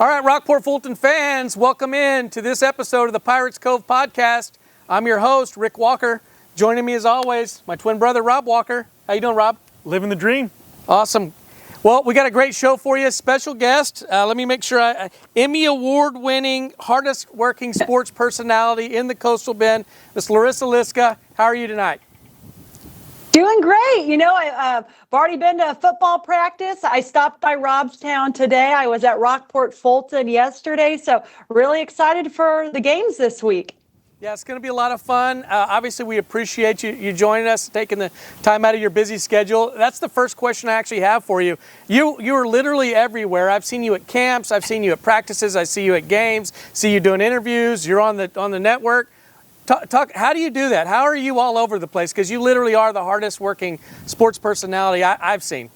All right, Rockport Fulton fans, welcome in to this episode of the Pirates Cove podcast. I'm your host, Rick Walker. Joining me as always, my twin brother, Rob Walker. How you doing, Rob? Living the dream. Awesome. Well, we got a great show for you. Special guest. Let me make sure. Emmy Award-winning, hardest working sports personality in the Coastal Bend, Miss Larissa Liska. How are you tonight? Doing great. You know, I've already been to football practice. I stopped by Robstown today. I was at Rockport Fulton yesterday. So really excited for the games this week. Yeah, it's going to be a lot of fun. Obviously, we appreciate you joining us, taking the time out of your busy schedule. That's the first question I actually have for you. You are literally everywhere. I've seen you at camps. I've seen you at practices. I see you at games. See you doing interviews. You're on the network. Talk. How do you do that? How are you all over the place? Because you literally are the hardest working sports personality I've seen.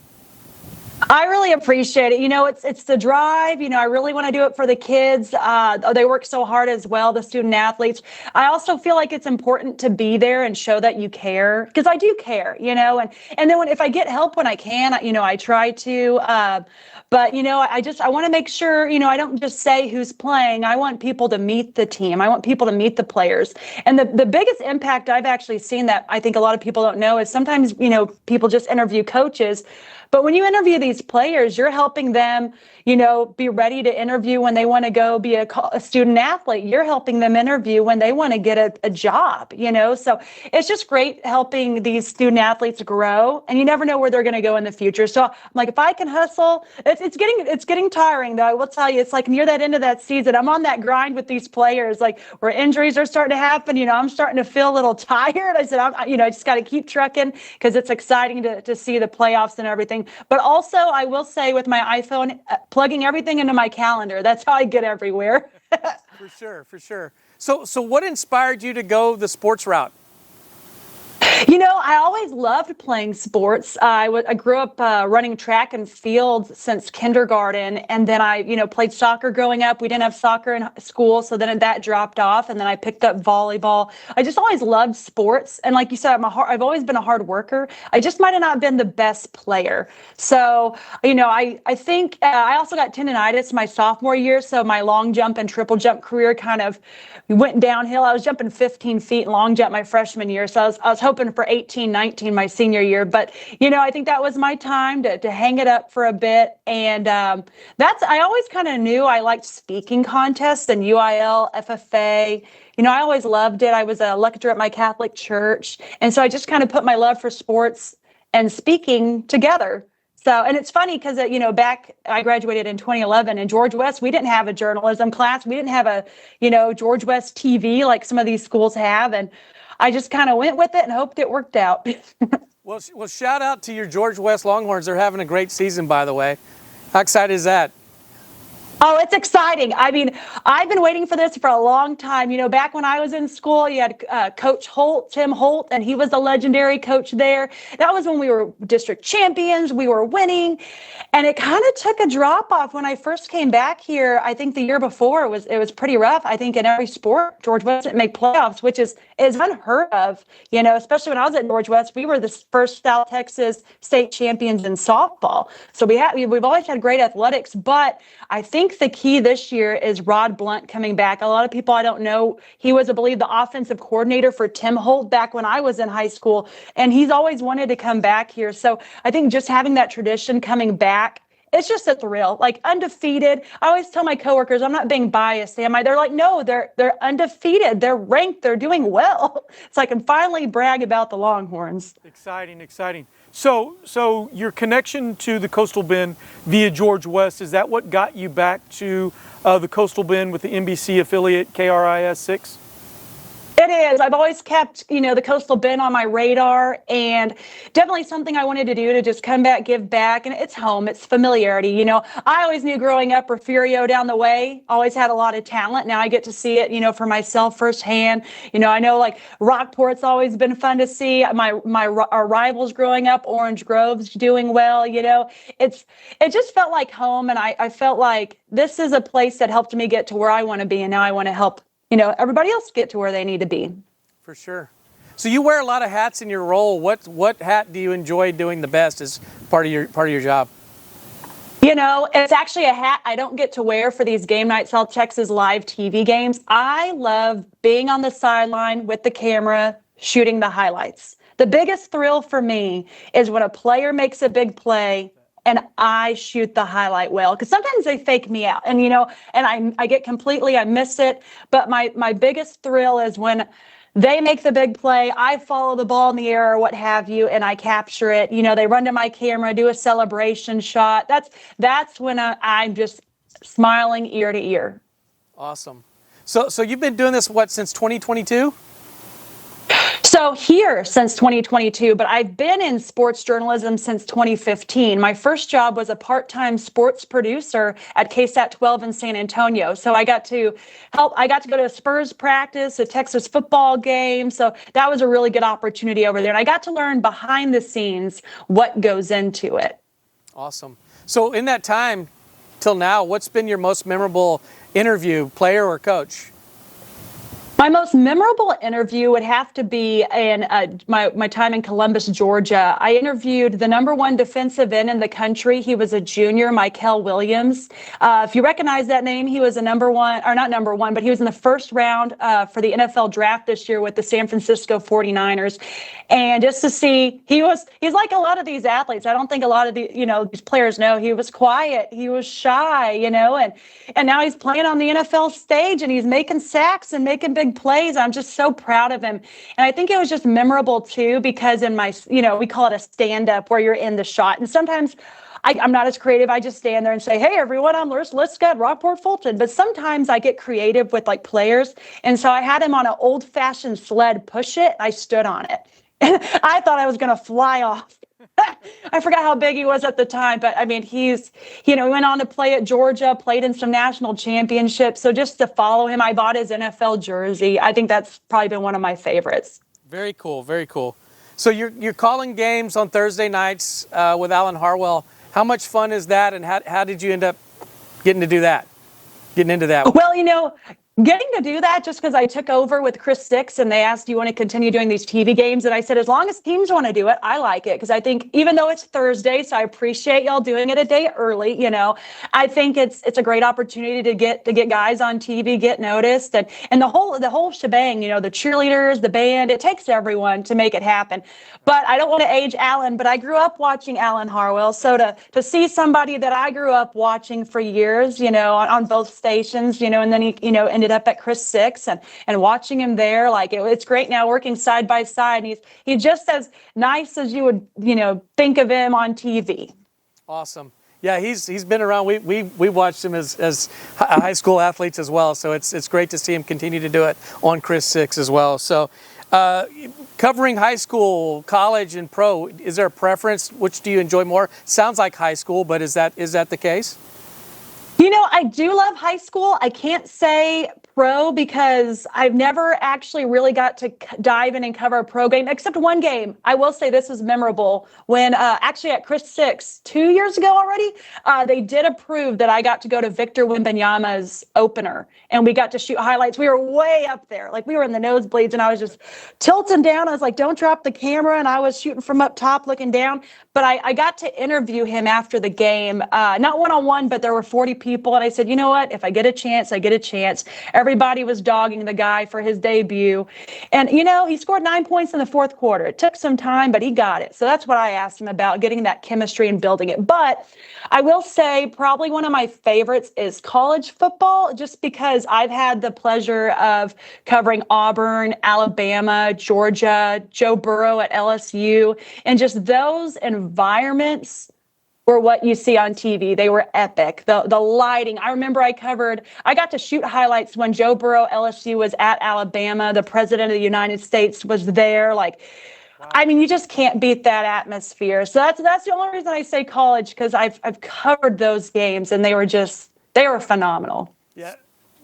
I really appreciate it. You know, it's the drive. You know, I really want to do it for the kids. They work so hard as well, the student athletes. I also feel like it's important to be there and show that you care, because I do care, you know, and then if I get help when I can, you know, I try to. But, you know, I want to make sure, you know, I don't just say who's playing. I want people to meet the team. I want people to meet the players. And the biggest impact I've actually seen that I think a lot of people don't know is sometimes, you know, people just interview coaches. But when you interview these players, you're helping them, you know, be ready to interview when they want to go be a student athlete. You're helping them interview when they want to get a job, you know. So it's just great helping these student athletes grow, and you never know where they're going to go in the future. So I'm like, if I can hustle, it's getting tiring though. I will tell you, it's like near that end of that season, I'm on that grind with these players, like where injuries are starting to happen. You know, I'm starting to feel a little tired. I said, I just got to keep trucking because it's exciting to see the playoffs and everything. But also, I will say with my iPhone, plugging everything into my calendar. That's how I get everywhere. For sure. So what inspired you to go the sports route? You know, I always loved playing sports. I grew up running track and field since kindergarten, and then I, you know, played soccer growing up. We didn't have soccer in school, so then that dropped off, and then I picked up volleyball. I just always loved sports, and like you said, I've always been a hard worker. I just might have not been the best player. So, you know, I think I also got tendonitis my sophomore year, so my long jump and triple jump career kind of went downhill. I was jumping 15 feet in long jump my freshman year, so I was hoping for 18, 19 my senior year. But, you know, I think that was my time to hang it up for a bit. And I always kind of knew I liked speaking contests and UIL, FFA. You know, I always loved it. I was a lecturer at my Catholic church. And so I just kind of put my love for sports and speaking together. So, and it's funny because, you know, back, I graduated in 2011 in George West, we didn't have a journalism class. We didn't have a, you know, George West TV like some of these schools have. And I just kind of went with it and hoped it worked out. Well, shout out to your George West Longhorns. They're having a great season, by the way. How excited is that? Oh, it's exciting. I mean, I've been waiting for this for a long time. You know, back when I was in school, you had Coach Holt, Tim Holt, and he was the legendary coach there. That was when we were district champions. We were winning. And it kind of took a drop off when I first came back here. I think the year before it was pretty rough. I think in every sport, George West didn't make playoffs, which is unheard of. You know, especially when I was at George West, we were the first South Texas state champions in softball. So we've always had great athletics, but I think the key this year is Rod Blunt coming back. A lot of people I don't know, he was, I believe, the offensive coordinator for Tim Holt back when I was in high school, and he's always wanted to come back here. So I think just having that tradition coming back, it's just a thrill, like undefeated. I always tell my coworkers, I'm not being biased, am I? They're like, no, they're undefeated. They're ranked. They're doing well. So I can finally brag about the Longhorns. Exciting. So your connection to the Coastal Bend via George West, is that what got you back to the Coastal Bend with the NBC affiliate KRIS 6? It is. I've always kept, you know, the Coastal Bend on my radar, and definitely something I wanted to do to just come back, give back. And it's home. It's familiarity. You know, I always knew growing up Refugio down the way, always had a lot of talent. Now I get to see it, you know, for myself firsthand. You know, I know like Rockport's always been fun to see. Our rivals growing up, Orange Grove's doing well. You know, it just felt like home. And I felt like this is a place that helped me get to where I want to be. And now I want to help, you know, everybody else get to where they need to be. For sure. So you wear a lot of hats in your role. What hat do you enjoy doing the best as part of your job? You It's actually a hat I don't get to wear for these Game Night South Texas live TV games. I love being on the sideline with the camera, shooting the highlights. The biggest thrill for me is when a player makes a big play and I shoot the highlight well, because sometimes they fake me out, and I get I miss it. But my biggest thrill is when they make the big play, I follow the ball in the air or what have you, and I capture it. They run to my camera, do a celebration shot. That's when I'm just smiling ear to ear. Awesome. So you've been doing this, since 2022? So here since 2022, but I've been in sports journalism since 2015. My first job was a part-time sports producer at KSAT 12 in San Antonio. So I got to go to a Spurs practice, a Texas football game. So that was a really good opportunity over there. And I got to learn behind the scenes what goes into it. Awesome. So in that time till now, what's been your most memorable interview, player or coach? My most memorable interview would have to be in my time in Columbus, Georgia. I interviewed the #1 defensive end in the country. He was a junior, Michael Williams. If you recognize that name, he was a not #1, but he was in the first round for the NFL draft this year with the San Francisco 49ers. And just to see, he's like a lot of these athletes. I don't think a lot of these players know. He was quiet, he was shy, and now he's playing on the NFL stage and he's making sacks and making big plays. I'm just so proud of him. And I think it was just memorable too, because in my, we call it a stand-up where you're in the shot. And sometimes I'm not as creative. I just stand there and say, hey, everyone, I'm Liska, Rockport Fulton. But sometimes I get creative with players. And so I had him on an old-fashioned sled push it. I stood on it. And I thought I was going to fly off. I forgot how big he was at the time, but I mean, he went on to play at Georgia, played in some national championships. So just to follow him, I bought his NFL jersey. I think that's probably been one of my favorites. Very cool, very cool. So you're calling games on Thursday nights with Alan Harwell. How much fun is that, and how did you end up getting into that? Well, getting to do that just because I took over with Chris Six and they asked, do you want to continue doing these TV games? And I said, as long as teams want to do it, I like it. Because I think even though it's Thursday, so I appreciate y'all doing it a day early, I think it's a great opportunity to get guys on TV, get noticed, and the whole shebang, the cheerleaders, the band, it takes everyone to make it happen. But I don't want to age Alan, but I grew up watching Alan Harwell. So to see somebody that I grew up watching for years, on both stations, and then he, ended up at Chris Six and watching him there, it's great now working side by side. And he's just as nice as you would, think of him on TV. Awesome. Yeah, he's been around. We watched him as high school athletes as well. So it's great to see him continue to do it on Chris Six as well. So covering high school, college, and pro, is there a preference? Which do you enjoy more? Sounds like high school, but is that the case? I do love high school. I can't say pro because I've never actually really got to dive in and cover a pro game, except one game. I will say this was memorable when actually at Chris Six 2 years ago already, they did approve that I got to go to Victor Wembanyama's opener and we got to shoot highlights. We were way up there. We were in the nosebleeds and I was just tilting down. I was like, don't drop the camera. And I was shooting from up top looking down. But I got to interview him after the game, not one-on-one, but there were 40 people. And I said, you know what? If I get a chance, I get a chance. Everybody was dogging the guy for his debut. And, he scored 9 points in the fourth quarter. It took some time, but he got it. So that's what I asked him about, getting that chemistry and building it. But I will say probably one of my favorites is college football, just because I've had the pleasure of covering Auburn, Alabama, Georgia, Joe Burrow at LSU, and just those environments were what you see on TV. They were epic. The lighting. I remember I got to shoot highlights when Joe Burrow, LSU was at Alabama. The president of the United States was there. Wow. I mean, you just can't beat that atmosphere. So that's the only reason I say college, because I've covered those games and they were phenomenal. Yeah.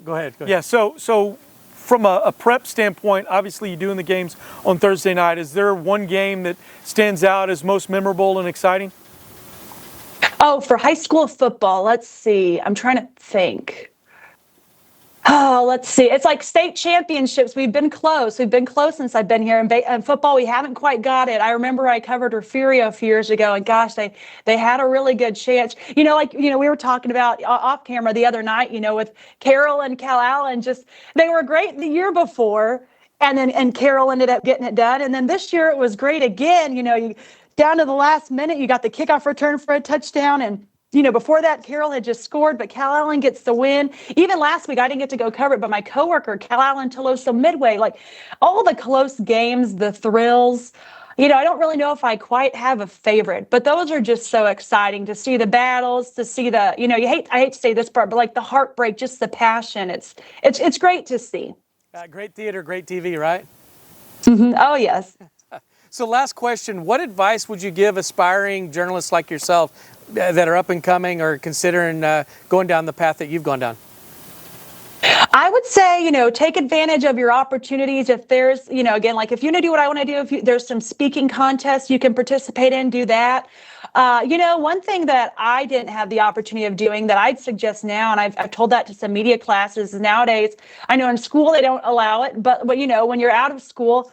Go ahead. Yeah. So from a prep standpoint, obviously you're doing the games on Thursday night. Is there one game that stands out as most memorable and exciting? Oh, for high school football, let's see. I'm trying to think. Oh, let's see. It's like state championships. We've been close. We've been close since I've been here. In football, we haven't quite got it. I remember I covered Refugio a few years ago, and gosh, they had a really good chance. We were talking about off camera the other night. With Carroll and Cal Allen, just they were great the year before, and Carroll ended up getting it done. And then this year it was great again. You down to the last minute, you got the kickoff return for a touchdown, and before that, Carroll had just scored, but Cal Allen gets the win. Even last week, I didn't get to go cover it, but my coworker, Cal Allen Tolosa Midway, like all the close games, the thrills. I don't really know if I quite have a favorite, but those are just so exciting to see the battles, to see the, I hate to say this part, but like the heartbreak, just the passion. It's great to see. Great theater, great TV, right? Mm-hmm. Oh, yes. So last question, what advice would you give aspiring journalists like yourself that are up and coming or considering going down the path that you've gone down? I would say, take advantage of your opportunities. If there's, again, like if you want to do what I want to do, if there's some speaking contests you can participate in, do that. One thing that I didn't have the opportunity of doing that I'd suggest now, and I've told that to some media classes nowadays, I know in school they don't allow it, but when you're out of school,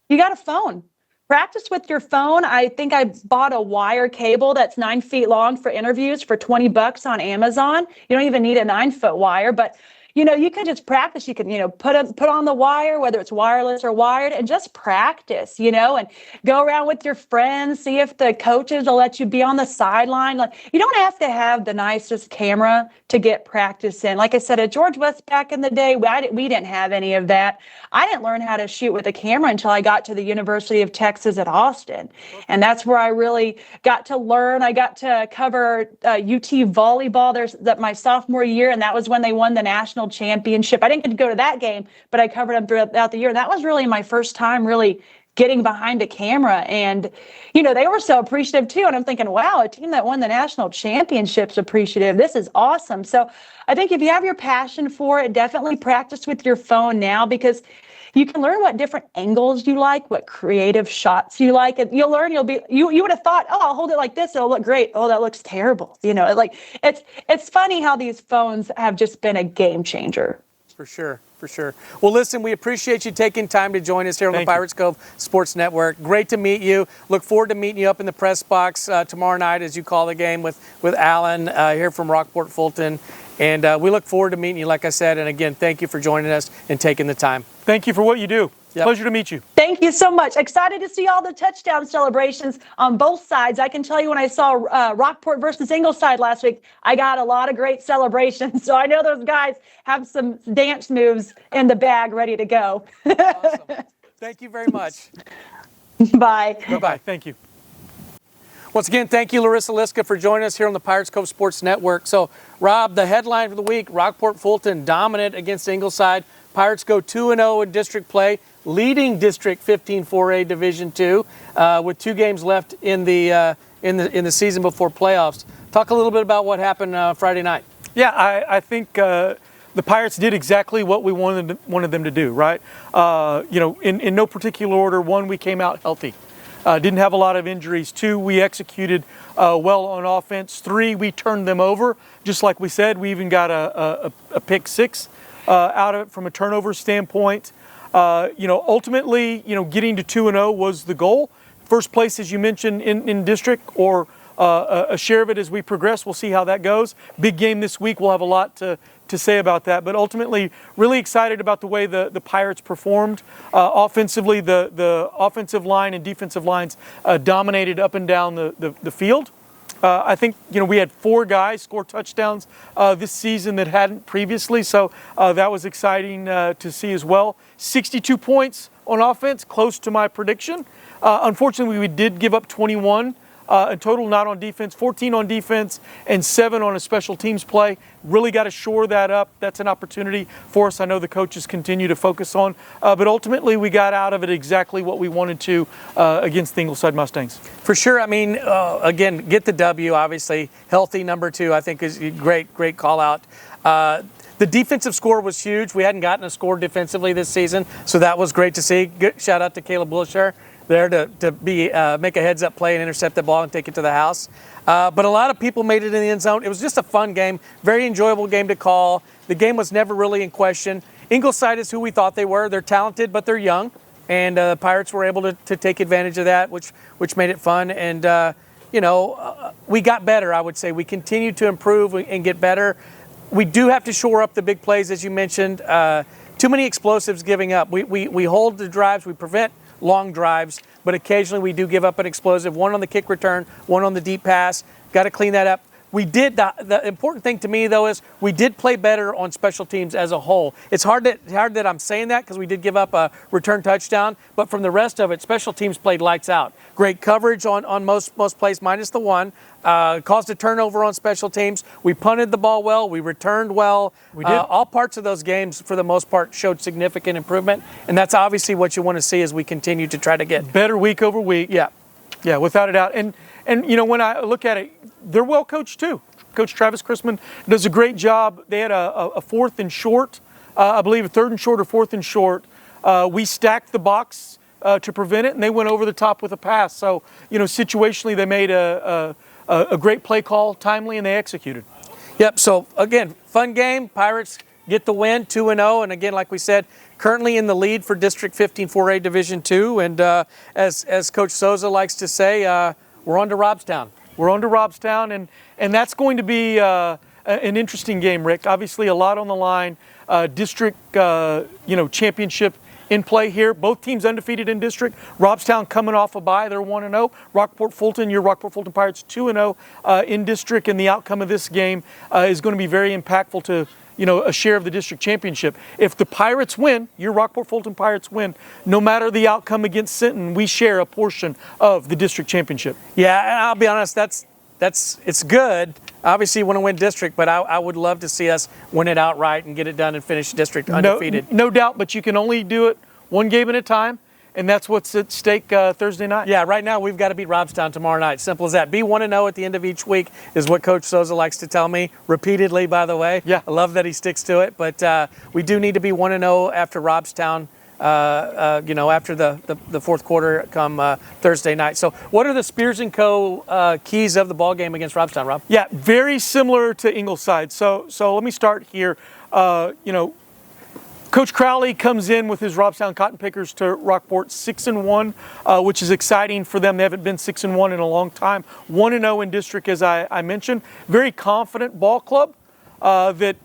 you got a phone. Practice with your phone. I think I bought a wire cable that's 9 feet long for interviews for $20 on Amazon. You don't even need a 9-foot wire, but you can just practice. You can, put on the wire, whether it's wireless or wired, and just practice, and go around with your friends, see if the coaches will let you be on the sideline. Like, you don't have to have the nicest camera to get practice in. Like I said, at George West back in the day, we didn't have any of that. I didn't learn how to shoot with a camera until I got to the University of Texas at Austin. And that's where I really got to learn. I got to cover UT volleyball my sophomore year, and that was when they won the national championship. I didn't get to go to that game, but I covered them throughout the year. And that was really my first time really getting behind a camera. And, they were so appreciative too. And I'm thinking, wow, a team that won the national championship's appreciative. This is awesome. So I think if you have your passion for it, definitely practice with your phone now, because you can learn what different angles you like, what creative shots you like, and you'll learn. You would have thought, oh, I'll hold it like this, it'll look great. Oh, that looks terrible. It's funny how these phones have just been a game changer. For sure. Well, listen, we appreciate you taking time to join us here on the Pirates Cove Sports Network. Great to meet you. Look forward to meeting you up in the press box tomorrow night as you call the game with Alan here from Rockport Fulton. And we look forward to meeting you, like I said. And again, thank you for joining us and taking the time. Thank you for what you do. Yep. Pleasure to meet you. Thank you so much. Excited to see all the touchdown celebrations on both sides. I can tell you when I saw Rockport versus Ingleside last week, I got a lot of great celebrations. So I know those guys have some dance moves in the bag ready to go. Awesome. Thank you very much. Bye. Bye-bye. Thank you. Once again, thank you, Larissa Liska, for joining us here on the Pirates Cove Sports Network. So, Rob, the headline for the week, Rockport Fulton dominant against Ingleside. Pirates go 2-0 in district play, leading District 15-4A Division II with 2 games left in the season before playoffs. Talk a little bit about what happened Friday night. Yeah, I think the Pirates did exactly what we wanted them to do, right? In no particular order. 1, we came out healthy. Didn't have a lot of injuries. 2, we executed well on offense. 3, we turned them over. Just like we said, we even got a pick 6 out of it from a turnover standpoint. Ultimately, getting to 2-0 was the goal. First place, as you mentioned, in district, or a share of it as we progress. We'll see how that goes. Big game this week. We'll have a lot to say about that. But ultimately, really excited about the way the Pirates performed. Offensively, the offensive line and defensive lines dominated up and down the field. I think, we had 4 guys score touchdowns this season that hadn't previously, so that was exciting to see as well. 62 points on offense, close to my prediction. Unfortunately, we did give up 21 in total, not on defense, 14 on defense and 7 on a special teams play. Really got to shore that up. That's an opportunity for us. I know the coaches continue to focus on, but ultimately we got out of it exactly what we wanted to against the Ingleside Mustangs. For sure. I mean, again, get the W, obviously. Healthy number 2, I think, is a great call out. The defensive score was huge. We hadn't gotten a score defensively this season, so that was great to see. Good shout out to Caleb Wilshire. there to make a heads-up play and intercept the ball and take it to the house. But a lot of people made it in the end zone. It was just a fun game, very enjoyable game to call. The game was never really in question. Ingleside is who we thought they were. They're talented, but they're young. And the Pirates were able to take advantage of that, which made it fun. And, we got better, I would say. We continued to improve and get better. We do have to shore up the big plays, as you mentioned. Too many explosives giving up. We hold the drives. We prevent long drives. But occasionally we do give up an explosive. One on the kick return, one on the deep pass. Got to clean that up. We did. The important thing to me, though, is we did play better on special teams as a whole. It's hard that I'm saying that because we did give up a return touchdown. But from the rest of it, special teams played lights out. Great coverage on most plays, minus the one. Caused a turnover on special teams. We punted the ball well. We returned well. We did. All parts of those games, for the most part, showed significant improvement. And that's obviously what you want to see as we continue to try to get better week over week. Yeah. Yeah, without a doubt. And when I look at it, they're well coached too. Coach Travis Chrisman does a great job. They had a fourth and short, I believe a third and short or fourth and short. We stacked the box to prevent it, and they went over the top with a pass. So, situationally, they made a great play call, timely, and they executed. Yep. So again, fun game. Pirates get the win, 2-0, and again, like we said, currently in the lead for District 15 4A Division II. And as Coach Souza likes to say, we're on to Robstown. We're on to Robstown, and that's going to be an interesting game, Rick. Obviously, a lot on the line. District, championship in play here. Both teams undefeated in district. Robstown coming off a bye, they're 1-0. Rockport Fulton, your Rockport Fulton Pirates 2-0 in district, and the outcome of this game is going to be very impactful to a share of the district championship. If the Pirates win, your Rockport Fulton Pirates win, no matter the outcome against Sinton, we share a portion of the district championship. Yeah, and I'll be honest, it's good. Obviously, you want to win district, but I would love to see us win it outright and get it done and finish district undefeated. No doubt, but you can only do it one game at a time, and that's what's at stake Thursday night. Yeah, right now we've got to beat Robstown tomorrow night. Simple as that. Be 1-0 at the end of each week is what Coach Souza likes to tell me repeatedly, by the way. Yeah. I love that he sticks to it, but we do need to be 1-0 after Robstown. After the fourth quarter come Thursday night. So what are the Spears & Co. Keys of the ball game against Robstown, Rob? Yeah, very similar to Ingleside. So let me start here. Coach Crowley comes in with his Robstown Cotton Pickers to Rockport 6-1, which is exciting for them. They haven't been 6-1 in a long time. 1-0 in district, as I mentioned. Very confident ball club that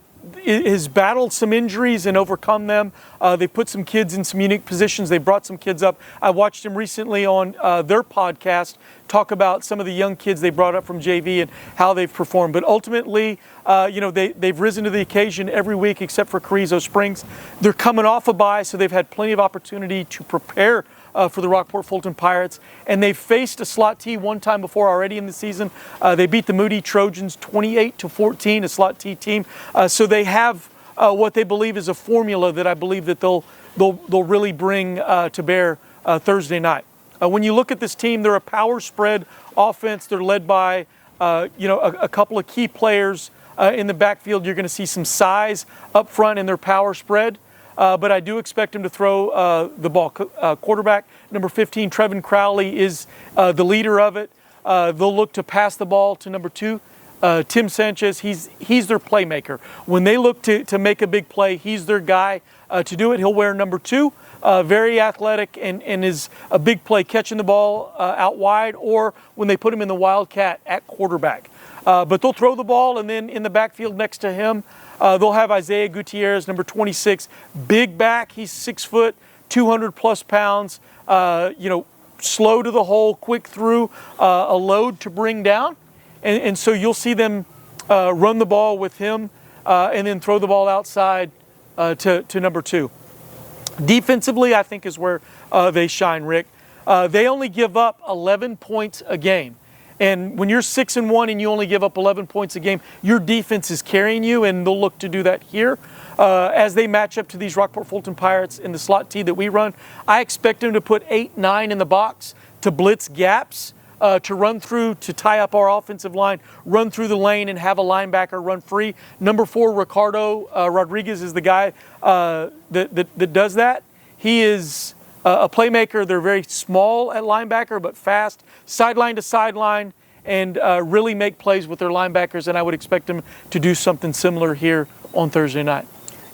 has battled some injuries and overcome them. They put some kids in some unique positions. They brought some kids up. I watched them recently on their podcast talk about some of the young kids they brought up from JV and how they've performed. But ultimately, they've risen to the occasion every week except for Carrizo Springs. They're coming off a bye, so they've had plenty of opportunity to prepare for the Rockport Fulton Pirates, and they've faced a slot T one time before already in the season. They beat the Moody Trojans 28-14, a slot T team. So they have what they believe is a formula that I believe that they'll really bring to bear Thursday night. When you look at this team, they're a power spread offense. They're led by a couple of key players in the backfield. You're going to see some size up front in their power spread. But I do expect him to throw the ball. Quarterback number 15, Trevin Crowley, is the leader of it. They'll look to pass the ball to number 2, Tim Sanchez. He's their playmaker. When they look to make a big play, he's their guy to do it. He'll wear number 2. Very athletic and is a big play catching the ball out wide, or when they put him in the Wildcat at quarterback. But they'll throw the ball, and then in the backfield next to him, they'll have Isaiah Gutierrez, number 26, big back. He's 6 foot, 200 plus pounds. Slow to the hole, quick through, a load to bring down, and so you'll see them run the ball with him, and then throw the ball outside to number 2. Defensively, I think is where they shine, Rick. They only give up 11 points a game. And when you're 6-1 and you only give up 11 points a game, your defense is carrying you, and they'll look to do that here. As they match up to these Rockport Fulton Pirates in the slot T that we run, I expect them to put 8-9 in the box to blitz gaps, to run through, to tie up our offensive line, run through the lane and have a linebacker run free. Number 4, Ricardo Rodriguez, is the guy that does that. He is a playmaker. They're very small at linebacker, but fast, sideline to sideline, and really make plays with their linebackers. And I would expect them to do something similar here on Thursday night.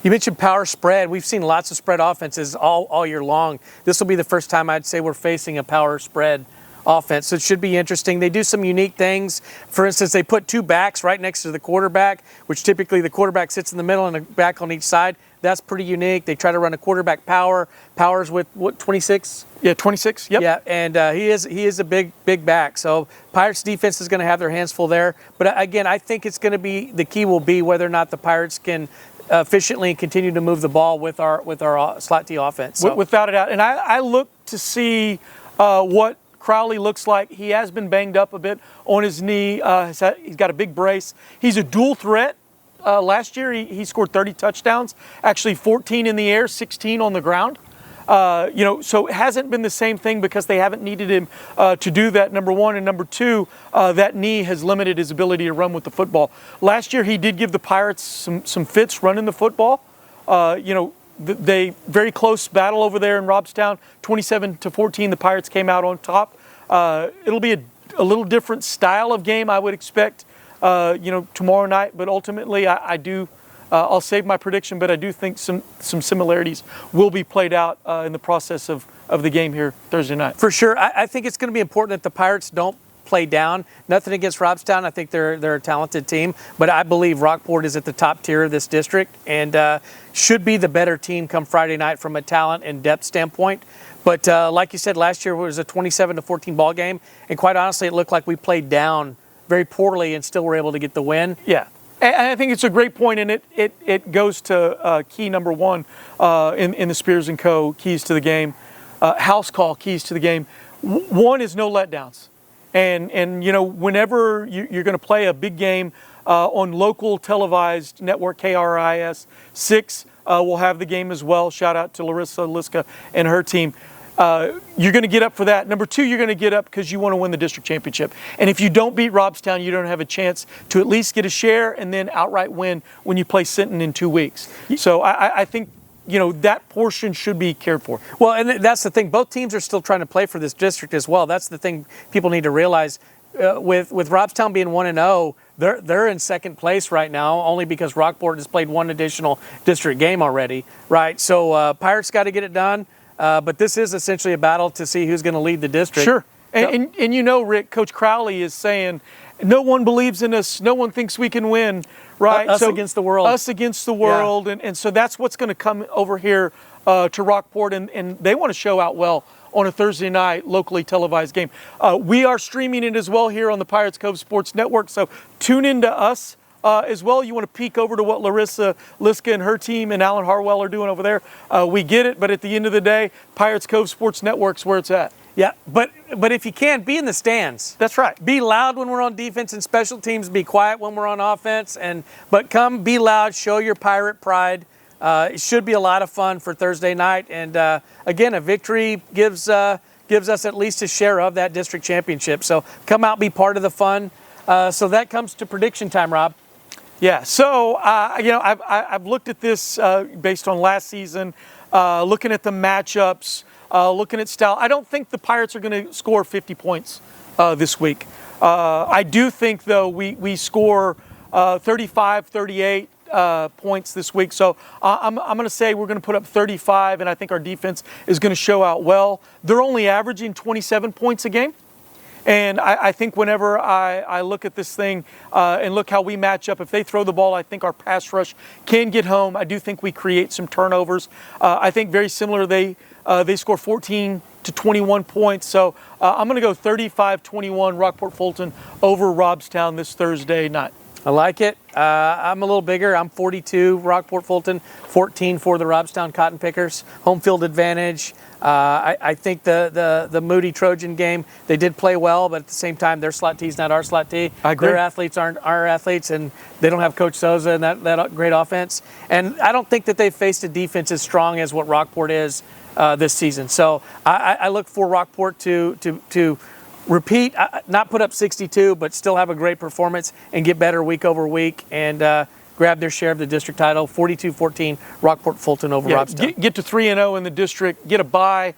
You mentioned power spread. We've seen lots of spread offenses all year long. This will be the first time I'd say we're facing a power spread offense, so it should be interesting. They do some unique things. For instance, they put two backs right next to the quarterback, which typically the quarterback sits in the middle and a back on each side. That's pretty unique. They try to run a quarterback power. Power's with, what, 26? Yeah, 26. Yep. Yeah, and he is a big back. So Pirates defense is going to have their hands full there. But again, I think it's going to be, the key will be whether or not the Pirates can efficiently continue to move the ball with our slot D offense. So. Without a doubt. And I look to see what Crowley looks like. He has been banged up a bit on his knee. He's got a big brace. He's a dual threat. Last year, he scored 30 touchdowns, actually 14 in the air, 16 on the ground. So it hasn't been the same thing because they haven't needed him to do that, number one. And number two, that knee has limited his ability to run with the football. Last year, he did give the Pirates some fits running the football. They very close battle over there in Robstown, 27-14. The Pirates came out on top. It'll be a little different style of game, I would expect, tomorrow night. But ultimately, I'll save my prediction, but I do think some similarities will be played out in the process of the game here Thursday night. For sure. I think it's going to be important that the Pirates don't play down. Nothing against Robstown. I think they're a talented team, but I believe Rockport is at the top tier of this district and should be the better team come Friday night from a talent and depth standpoint. But like you said, last year was a 27-14 ball game, and quite honestly, it looked like we played down very poorly and still were able to get the win. Yeah. And I think it's a great point, and it goes to key number one in the Spears & Co. keys to the game, house call keys to the game. One is no letdowns. And whenever you're going to play a big game on local televised network KRIS 6, we'll have the game as well. Shout out to Larissa Liska and her team. You're going to get up for that. Number two, you're going to get up because you want to win the district championship. And if you don't beat Robstown, you don't have a chance to at least get a share and then outright win when you play Sinton in 2 weeks. So I think that portion should be cared for. Well, and that's the thing. Both teams are still trying to play for this district as well. That's the thing people need to realize. With Robstown being 1-0, they're in second place right now, only because Rockport has played one additional district game already, right? So Pirates got to get it done. But this is essentially a battle to see who's going to lead the district. Sure. And Rick, Coach Crowley is saying, no one believes in us. No one thinks we can win, right? Us against the world. Us against the world. Yeah. And so that's what's going to come over here to Rockport. And they want to show out well on a Thursday night locally televised game. We are streaming it as well here on the Pirates Cove Sports Network. So tune in to us. As well, you want to peek over to what Larissa Liska and her team and Alan Harwell are doing over there. We get it, but at the end of the day, Pirates Cove Sports Network's where it's at. Yeah, but if you can, be in the stands. That's right. Be loud when we're on defense and special teams. Be quiet when we're on offense. But come, be loud, show your Pirate pride. It should be a lot of fun for Thursday night. And again, a victory gives us at least a share of that district championship. So come out, be part of the fun. So that comes to prediction time, Rob. Yeah, so, I've looked at this based on last season, looking at the matchups, looking at style. I don't think the Pirates are going to score 50 points this week. I do think, though, we score 35, 38 points this week. So I'm going to say we're going to put up 35, and I think our defense is going to show out well. They're only averaging 27 points a game. And I think whenever I look at this thing and look how we match up, if they throw the ball, I think our pass rush can get home. I do think we create some turnovers. I think very similar, they score 14 to 21 points. So I'm going to go 35-21 Rockport Fulton over Robstown this Thursday night. I like it. I'm a little bigger. I'm 42 Rockport Fulton, 14 for the Robstown Cotton Pickers. Home field advantage. I think the Moody Trojan game, they did play well, but at the same time, their slot T's not our slot T. I agree. Their athletes aren't our athletes, and they don't have Coach Souza and that great offense. And I don't think that they've faced a defense as strong as what Rockport is this season. So I look for Rockport to repeat, not put up 62, but still have a great performance and get better week over week and grab their share of the district title, 42-14, Rockport Fulton over Robstown. Get to 3-0 in the district, get a bye,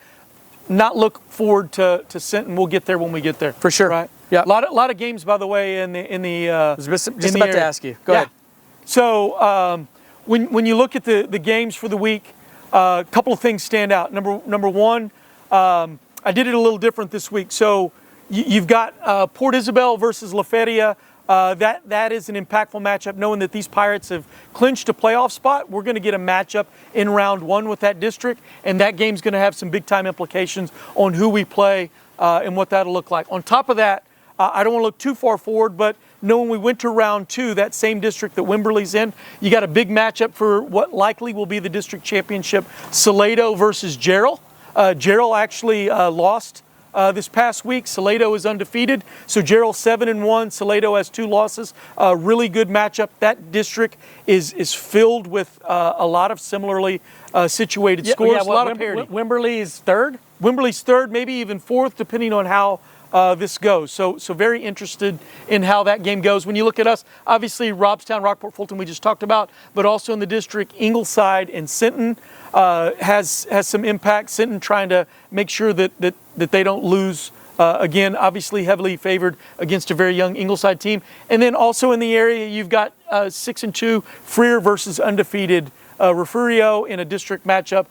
not look forward to Sinton. We'll get there when we get there. For sure. Right? Yeah. A lot of games, by the way, in the. I was just about to ask you. Go ahead. So when you look at the games for the week, a couple of things stand out. Number one, I did it a little different this week. So you've got Port Isabel versus La Feria. That is an impactful matchup, knowing that these Pirates have clinched a playoff spot. We're going to get a matchup in round one with that district, and that game's going to have some big-time implications on who we play and what that'll look like. On top of that, I don't want to look too far forward, but knowing we went to round two, that same district that Wimberley's in, you got a big matchup for what likely will be the district championship, Salado versus Jarrell. Jarrell actually lost this past week. Salado is undefeated. So Jarrell 7-1. Salado has 2 losses. Really good matchup. That district is filled with a lot of similarly situated scores. Yeah, a lot of parity. Wimberley's third? Wimberley's third, maybe even fourth, depending on how this goes. So very interested in how that game goes. When you look at us, obviously Robstown, Rockport, Fulton we just talked about, but also in the district, Ingleside and Sinton has some impact. Sinton trying to make sure that they don't lose. Again, obviously heavily favored against a very young Ingleside team. And then also in the area, you've got 6-2 Freer versus undefeated Refugio in a district matchup.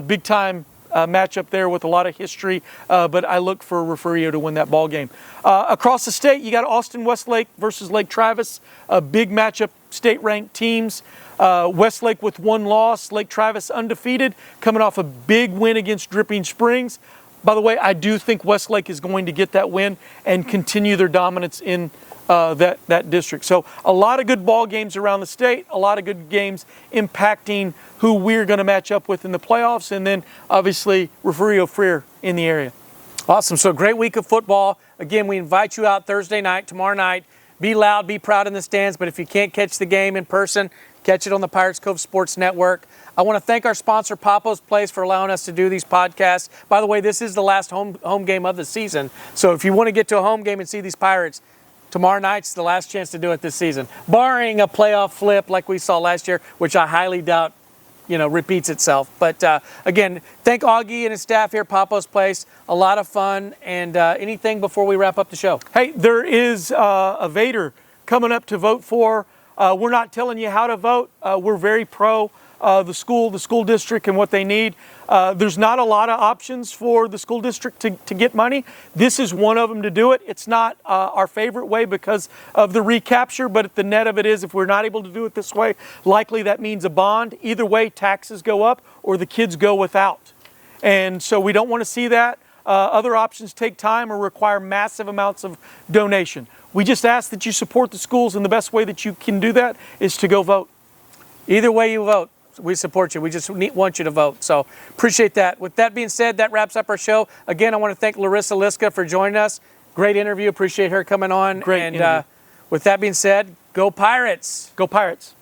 Big time matchup there with a lot of history, but I look for Refugio to win that ball game. Across the state, you got Austin Westlake versus Lake Travis, a big matchup, state-ranked teams. Westlake with 1 loss, Lake Travis undefeated, coming off a big win against Dripping Springs. By the way, I do think Westlake is going to get that win and continue their dominance in that district. So a lot of good ball games around the state, a lot of good games impacting who we're going to match up with in the playoffs, and then obviously Refugio Freer in the area. Awesome. So great week of football. Again, we invite you out Thursday night, tomorrow night. Be loud, be proud in the stands, but if you can't catch the game in person, catch it on the Pirates Cove Sports Network. I want to thank our sponsor, Papo's Place, for allowing us to do these podcasts. By the way, this is the last home game of the season, so if you want to get to a home game and see these Pirates, tomorrow night's the last chance to do it this season, barring a playoff flip like we saw last year, which I highly doubt repeats itself. But again, thank Augie and his staff here at Papo's Place. A lot of fun. And anything before we wrap up the show? Hey, there is a Vader coming up to vote for. We're not telling you how to vote. We're very pro the school district and what they need. There's not a lot of options for the school district to get money. This is one of them to do it. It's not our favorite way because of the recapture, but the net of it is if we're not able to do it this way, likely that means a bond. Either way, taxes go up or the kids go without. And so we don't want to see that. Other options take time or require massive amounts of donation. We just ask that you support the schools, and the best way that you can do that is to go vote. Either way you vote, we support you. We just want you to vote. So appreciate that. With that being said, that wraps up our show. Again, I want to thank Larissa Liska for joining us. Great interview. Appreciate her coming on. Great interview. With that being said, go Pirates. Go Pirates.